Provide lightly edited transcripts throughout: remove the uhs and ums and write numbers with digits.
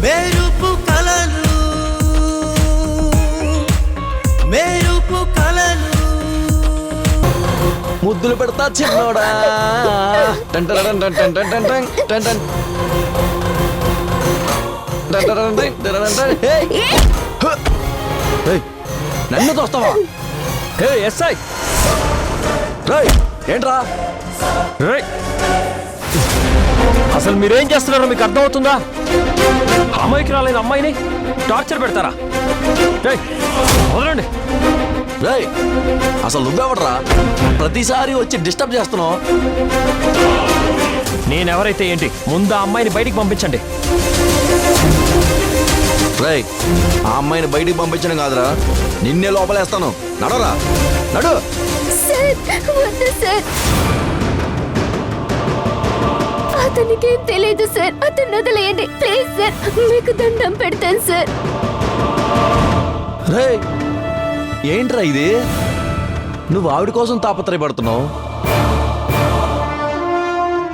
మెరుపు కలలు మెరుపు కలలు ముద్దులు పెడతా చిన్నోడా. నన్ను తోస్తావా? ఎస్ఐ ఏంట్రా? అసలు మీరేం చేస్తున్నారో మీకు అర్థమవుతుందా? అమ్మాయికి రాలేని అమ్మాయిని టార్చర్ పెడతారా? వదలండి. అసలు నువ్వెవడరా ప్రతిసారి వచ్చి డిస్టర్బ్ చేస్తున్నావు? నేనెవరైతే ఏంటి, ముందు ఆ అమ్మాయిని బయటికి పంపించండి. ఆ అమ్మాయిని బయటికి పంపించడం కాదురా, నిన్నే లోపలేస్తాను. నడవరా, నడు. అతనికేం తెలియదు సార్, అతను వదిలేయండి ప్లీజ్ సార్, మీకు దండం పెడతాను సార్. ఏంట్రా ఇది? నువ్వు ఆవిడ కోసం తాపత్రయపడుతున్నావు,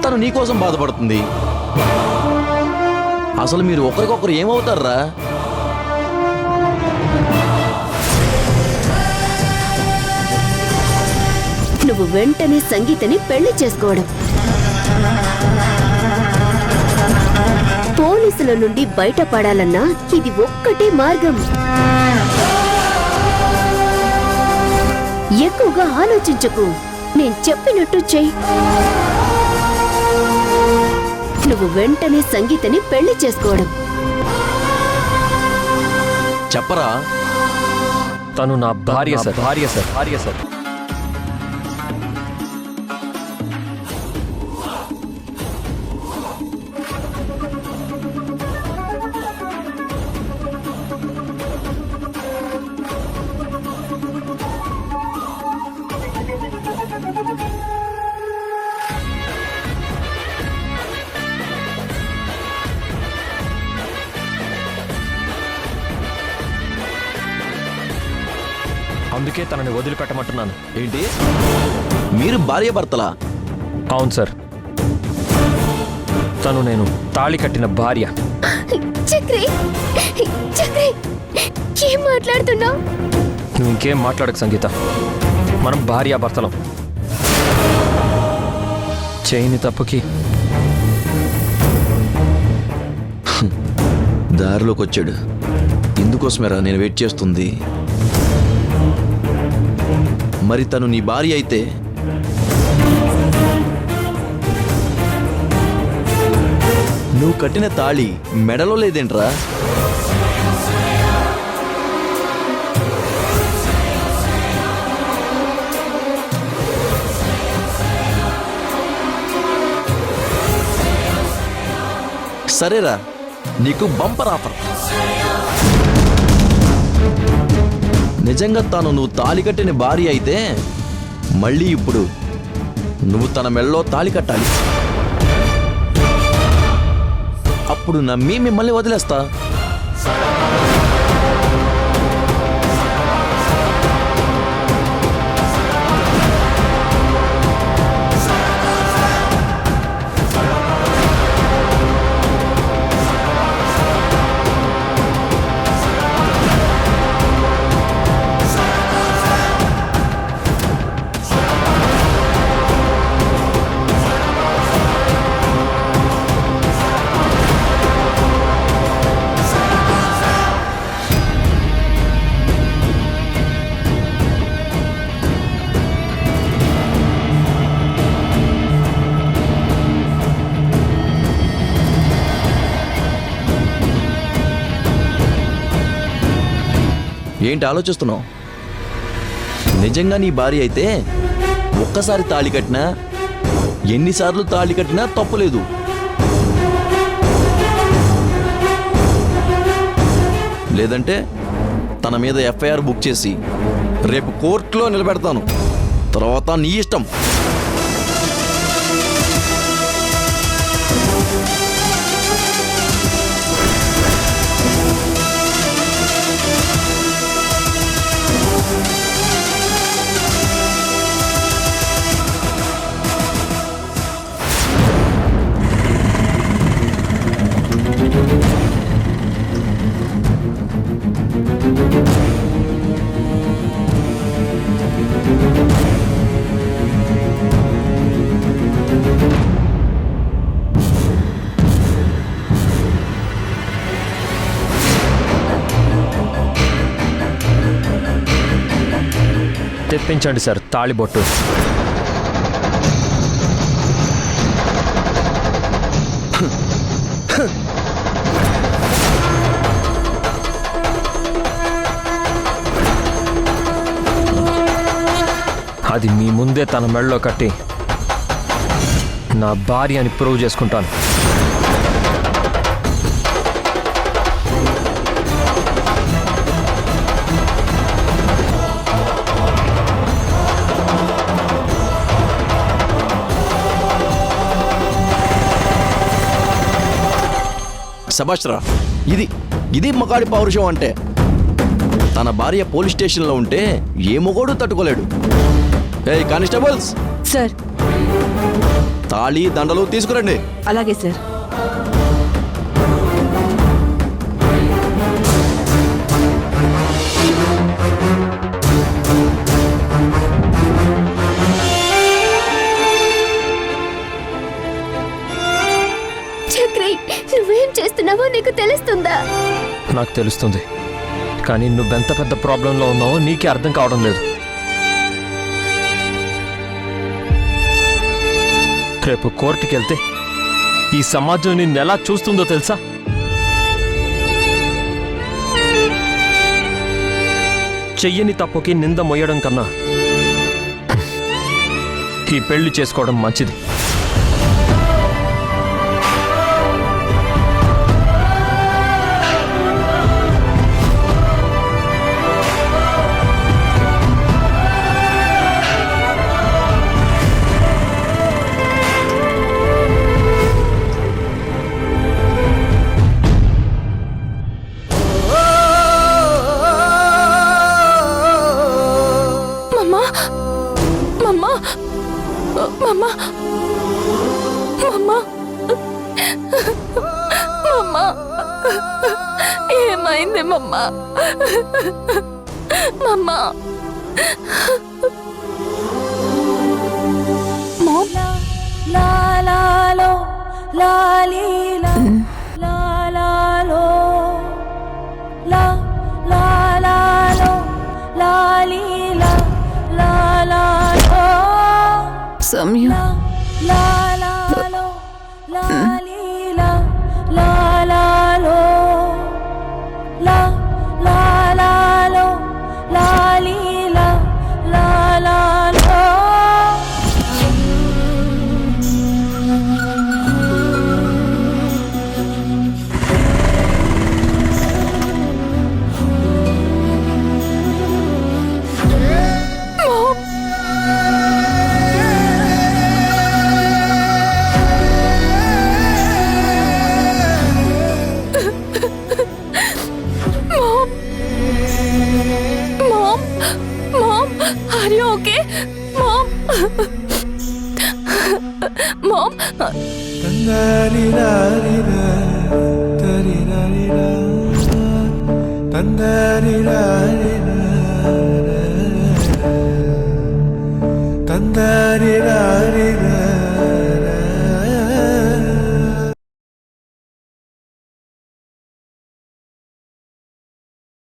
తను నీకోసం బాధపడుతుంది. అసలు మీరు ఒకరికొకరు ఏమవుతారా? నువ్వు వెంటనే సంగీతని పెళ్లి చేసుకోవడం, పోలీసుల నుండి బయటపడాలన్నా ఇది ఒక్కటే మార్గం. ఎక్కువగా ఆలోచించకు, నేను చెప్పినట్టు చెయ్యి. నువ్వు వెంటనే సంగీతని పెళ్లి చేసుకోవడం. చెప్పరా? తను నా భార్య సార్. భార్య సార్. భార్య సార్. అందుకే తనని వదిలిపెట్టమంటున్నాను. ఏంటి, మీరు భార్య భర్తలా? అవును సార్, తను నేను తాళి కట్టిన భార్య. చక్రి, చక్రి, ఏం మాట్లాడుతున్నావు? నువ్వు ఇంకేం మాట్లాడకు సంగీత, మనం భార్యాభర్తలం. చేయని తప్పుకి దారిలోకి వచ్చాడు. ఇందుకోసమేరా నేను వెయిట్ చేస్తుంది. మరి తను నీ భార్య అయితే నువ్వు కట్టిన తాళి మెడలో లేదేంట్రా? సరేరా, నీకు బంపర్ ఆఫర్. నిజంగా తాను నువ్వు తాళి కట్టిన భార్య అయితే మళ్ళీ ఇప్పుడు నువ్వు తన మెళ్ళలో తాళి కట్టాలి. అప్పుడు నమ్మి మిమ్మల్ని వదిలేస్తా. ఏంటి ఆలోచిస్తున్నావు? నిజంగా నీ భార్య అయితే ఒక్కసారి తాళి కట్టినా, ఎన్నిసార్లు తాళి కట్టినా తప్పులేదు. లేదంటే తన మీద ఎఫ్ఐఆర్ బుక్ చేసి రేపు కోర్టులో నిలబెడతాను. తర్వాత నీ ఇష్టం. తెప్పించండి సార్ తాళిబొట్టు. అది మీ ముందే తన మెడలో కట్టి నా భార్య అని ప్రూవ్ చేసుకుంటాను. సబాష్రా, ఇది మగాడి పౌరుషం అంటే. తన భార్య పోలీస్ స్టేషన్లో ఉంటే ఏ మొగోడు తట్టుకోలేడు. ఏయ్ కానిస్టేబుల్స్, సార్. తాళి దండలు తీసుకురండి. అలాగే సార్. చక్రి, నువ్వేం చేస్తున్నావో నీకు తెలుస్తుందా? నాకు తెలుస్తుంది, కానీ నువ్వెంత పెద్ద ప్రాబ్లంలో ఉన్నావో నీకే అర్థం కావడం లేదు. రేపు కోర్టుకి వెళ్తే ఈ సమాజం నిన్ను ఎలా చూస్తుందో తెలుసా? చెయ్యని తప్పుకి నింద మొయ్యడం కన్నా ఈ పెళ్లి చేసుకోవడం మంచిది. ఏమైంది మమ్మా? మమ్మా, సమయం Mom? Mom?